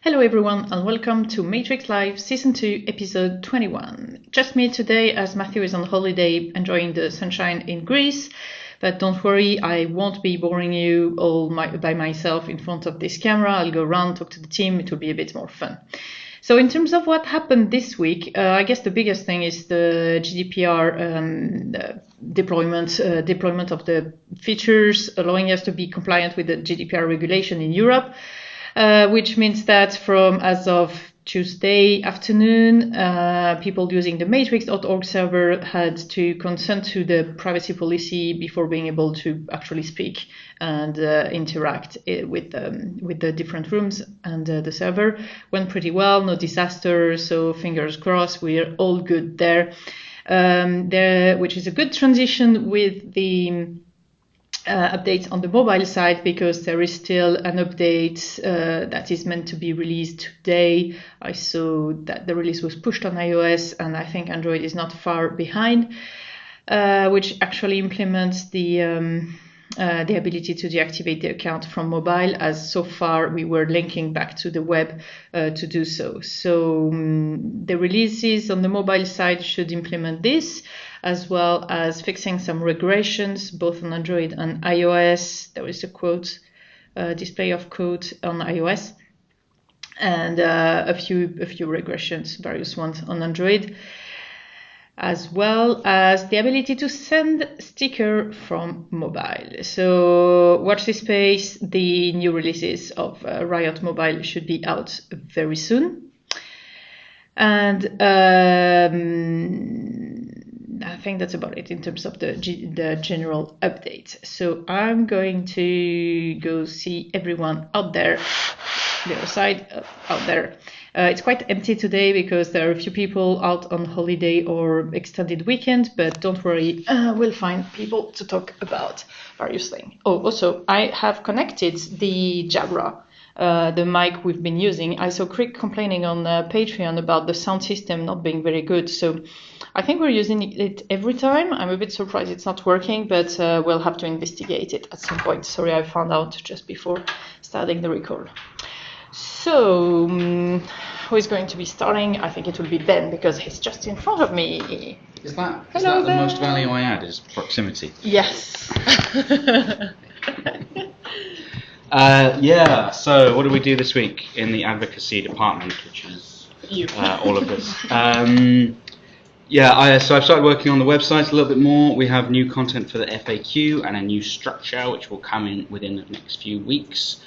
Hello everyone and welcome to Matrix Live Season 2 Episode 21. Just me today as Matthew is on holiday enjoying the sunshine in Greece. But don't worry, I won't be boring you all by myself in front of this camera. I'll go around, talk to the team, it will be a bit more fun. So in terms of what happened this week, I guess the biggest thing is the GDPR deployment of the features, allowing us to be compliant with the GDPR regulation in Europe. Which means that from as of Tuesday afternoon, people using the matrix.org server had to consent to the privacy policy before being able to actually speak and interact with the different rooms, and the server went pretty well, no disaster, so fingers crossed, we're all good there. Which is a good transition with the updates on the mobile side, because there is still an update that is meant to be released today. I saw that the release was pushed on iOS, and I think Android is not far behind, which actually implements the ability to deactivate the account from mobile, as so far we were linking back to the web to do so. So the releases on the mobile side should implement this, as well as fixing some regressions both on Android and iOS. There is a quote, display of code on iOS, and a few regressions, various ones on Android, as well as the ability to send sticker from mobile. So watch this space. The new releases of Riot Mobile should be out very soon. And I think that's about it in terms of the general update. So I'm going to go see everyone out there, the other side, out there. It's quite empty today because there are a few people out on holiday or extended weekend, but don't worry, we'll find people to talk about various things. Oh, also, I have connected the Jabra, the mic we've been using. I saw Crick complaining on Patreon about the sound system not being very good, so I think we're using it every time. I'm a bit surprised it's not working, but we'll have to investigate it at some point. Sorry, I found out just before starting the record. So, who is going to be starting? I think it will be Ben, because he's just in front of me. Is that the most value I add, is proximity? Yes. Yeah, so what do we do this week in the advocacy department, which is all of this? So I've started working on the website a little bit more. We have new content for the FAQ and a new structure, which will come in within the next few weeks.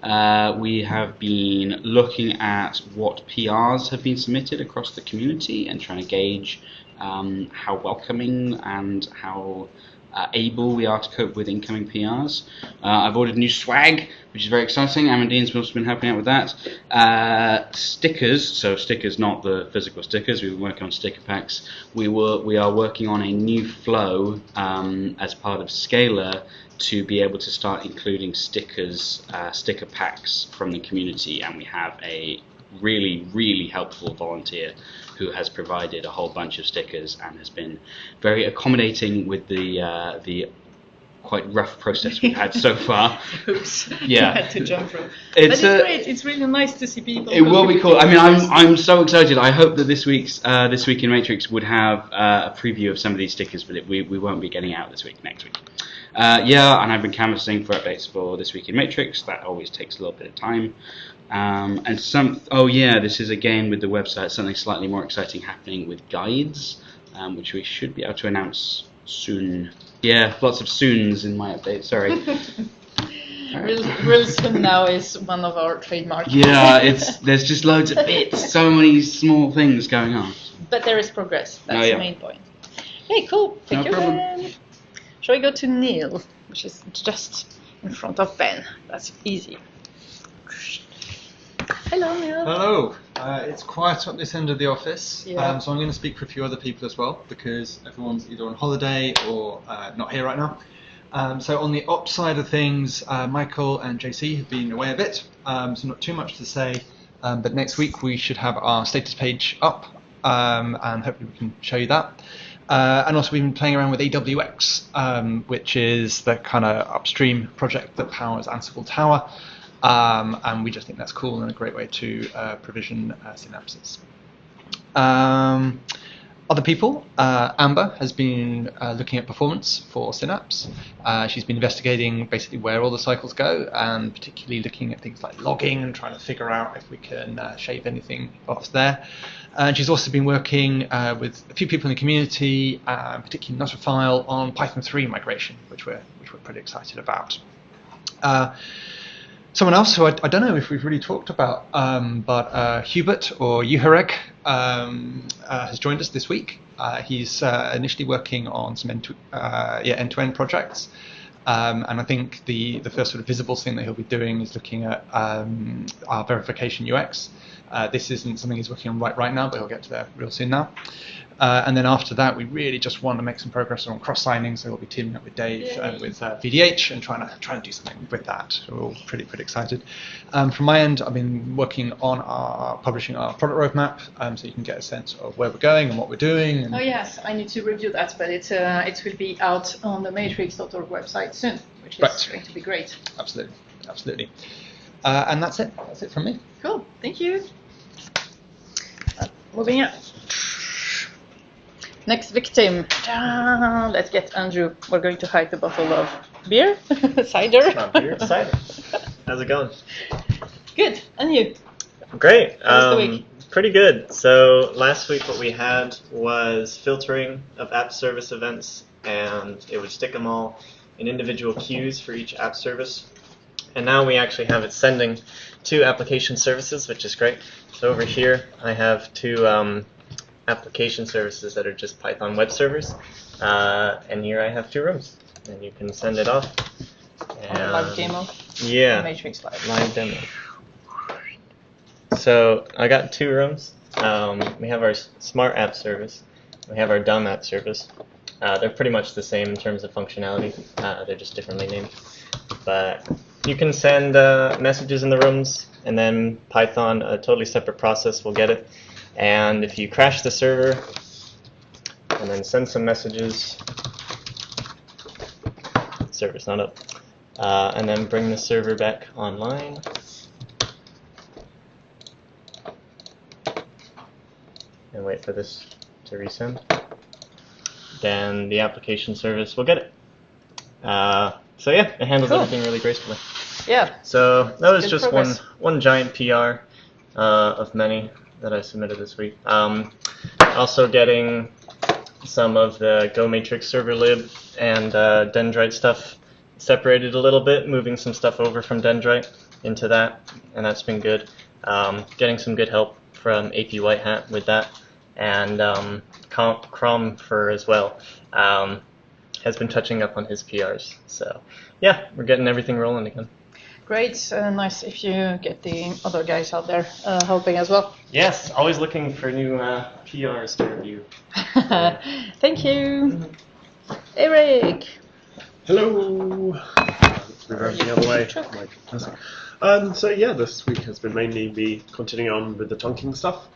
We have been looking at what PRs have been submitted across the community and trying to gauge how welcoming and how able we are to cope with incoming PRs. I've ordered new swag, which is very exciting. Amandine's also been helping out with that. Stickers, so stickers, not the physical stickers. We've been working on sticker packs. We are working on a new flow as part of Scalar to be able to start including stickers, sticker packs from the community, and we have a really, really helpful volunteer who has provided a whole bunch of stickers and has been very accommodating with the quite rough process we've had so far. Oops. Yeah. I had to jump through. It's great. It's really nice to see people. It will be cool. I mean, I'm so excited. I hope that this week in Matrix would have a preview of some of these stickers, but we won't be getting out this week. Next week. And I've been canvassing for updates for this week in Matrix. That always takes a little bit of time. This is again with the website, something slightly more exciting happening with guides, which we should be able to announce soon. Yeah, lots of soons in my update, sorry. Real soon now is one of our trademarks. Yeah, there's just loads of bits, so many small things going on. But there is progress, that's the main point. Hey, cool, thank you, problem. Ben. Shall we go to Neil, which is just in front of Ben? That's easy. Hello, Neil. Hello. It's quiet at this end of the office, Yeah. so I'm going to speak for a few other people as well, because everyone's either on holiday or not here right now. So on the ops side of things, Michael and JC have been away a bit, so not too much to say, but next week we should have our status page up, and hopefully we can show you that. And also we've been playing around with AWX, which is the kind of upstream project that powers Ansible Tower. And we just think that's cool and a great way to provision synapses. Other people, Amber has been looking at performance for Synapse. She's been investigating basically where all the cycles go, and particularly looking at things like logging and trying to figure out if we can shave anything off there. And she's also been working with a few people in the community, particularly Notafile, on Python 3 migration, which we're pretty excited about. Someone else who I don't know if we've really talked about, but Hubert or Uhoreg has joined us this week. He's initially working on some end-to-end projects, and I think the first sort of visible thing that he'll be doing is looking at our verification UX. This isn't something he's working on right now, but he'll get to there real soon now. And then after that, we really just want to make some progress on cross-signing, so we'll be teaming up with Dave and with VDH and trying to do something with that. We're all pretty excited. From my end, I've been working on publishing our product roadmap, so you can get a sense of where we're going and what we're doing. And oh yes, I need to review that, but it will be out on the matrix.org website soon, which is going to be great. Absolutely. And that's it. That's it from me. Cool. Thank you. Moving on. Next victim. Let's get Andrew. We're going to hide the bottle of beer, cider. Not beer, cider. How's it going? Good. And you? Great. How was the week? Pretty good. So last week what we had was filtering of AppService events, and it would stick them all in individual queues for each app service. And now we actually have it sending to application services, which is great. So over here I have two application services that are just Python web servers, and here I have two rooms, and you can send it off. And Live demo. Yeah. Matrix Live. Live demo. So I got two rooms. We have our smart app service. We have our dumb app service. They're pretty much the same in terms of functionality. They're just differently named. But you can send messages in the rooms, and then Python, a totally separate process, will get it. And if you crash the server and then send some messages, server's not up, and then bring the server back online. And wait for this to resend. Then the application service will get it. So yeah, it handles everything really gracefully. Yeah. So that was Good just progress. one giant PR of many that I submitted this week. Also getting some of the Go Matrix server lib and Dendrite stuff separated a little bit, moving some stuff over from Dendrite into that, and that's been good. Getting some good help from APWhitehat with that, and CromFr as well. Has been touching up on his PRs. So yeah, we're getting everything rolling again. Great. Nice if you get the other guys out there helping as well. Yes, always looking for new PRs to review. Thank you. Erik. Hello. Reverse the other way. So yeah, this week has been mainly me continuing on with the tonking stuff.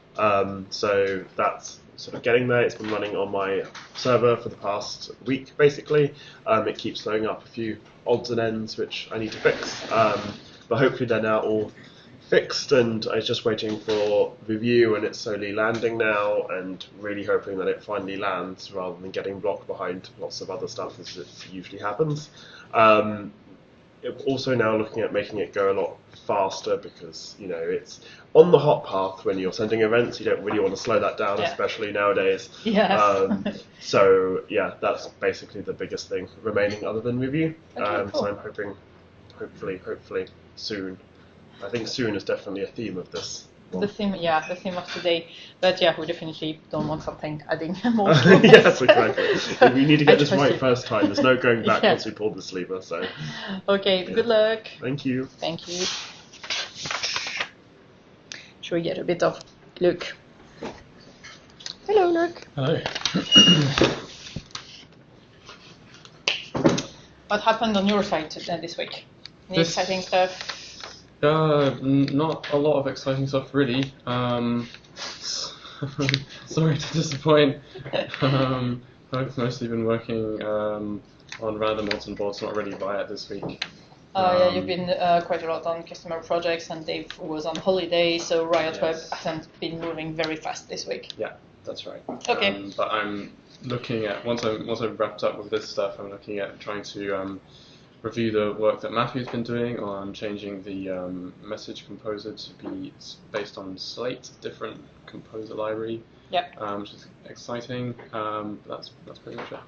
So that's sort of getting there. It's been running on my server for the past week, basically. It keeps throwing up a few odds and ends which I need to fix, but hopefully they're now all fixed, and I'm just waiting for review, and it's slowly landing now, and really hoping that it finally lands rather than getting blocked behind lots of other stuff as it usually happens. Also now looking at making it go a lot faster, because it's on the hot path when you're sending events. You don't really want to slow that down, especially nowadays. Yes. So yeah, that's basically the biggest thing remaining other than review. Okay, cool. So I'm hoping, hopefully soon. I think soon is definitely a theme of this one. The theme of today. But yeah, we definitely don't want something adding more. Yes, exactly. We need to get this right first time. There's no going back once we pull this lever. So. Okay. Yeah. Good luck. Thank you. Thank you. Should we get a bit of Luke? Hello, Luke. Hello. What happened on your side this week? Any exciting stuff? Not a lot of exciting stuff, really. Sorry to disappoint. I've mostly been working on random odds and boards, not really Riot this week. Yeah, you've been quite a lot on customer projects, and Dave was on holiday, so Riot Web hasn't been moving very fast this week. Yeah, that's right. Okay. But I'm looking at once I've wrapped up with this stuff, I'm looking at trying to review the work that Matthew's been doing on changing the message composer to be based on Slate, different composer library. Yeah. Which is exciting. That's pretty much it.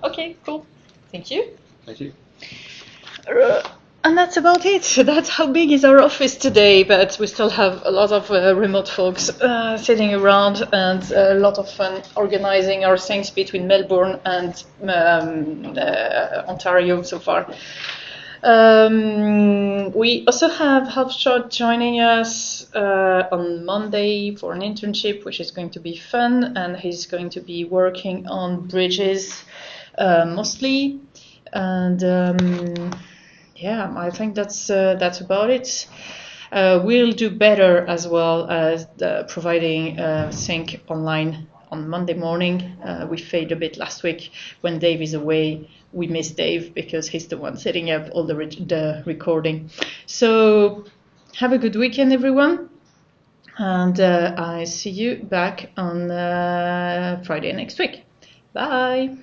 Okay, cool. Thank you. Thank you. And that's about it. That's how big is our office today, but we still have a lot of remote folks sitting around, and a lot of fun organizing our things between Melbourne and Ontario so far. We also have Halfshot joining us on Monday for an internship, which is going to be fun, and he's going to be working on bridges mostly. And yeah, I think that's about it. We'll do better as well as providing sync online on Monday morning. We failed a bit last week when Dave is away. We miss Dave because he's the one setting up all the recording. So have a good weekend, everyone. And I see you back on Friday next week. Bye.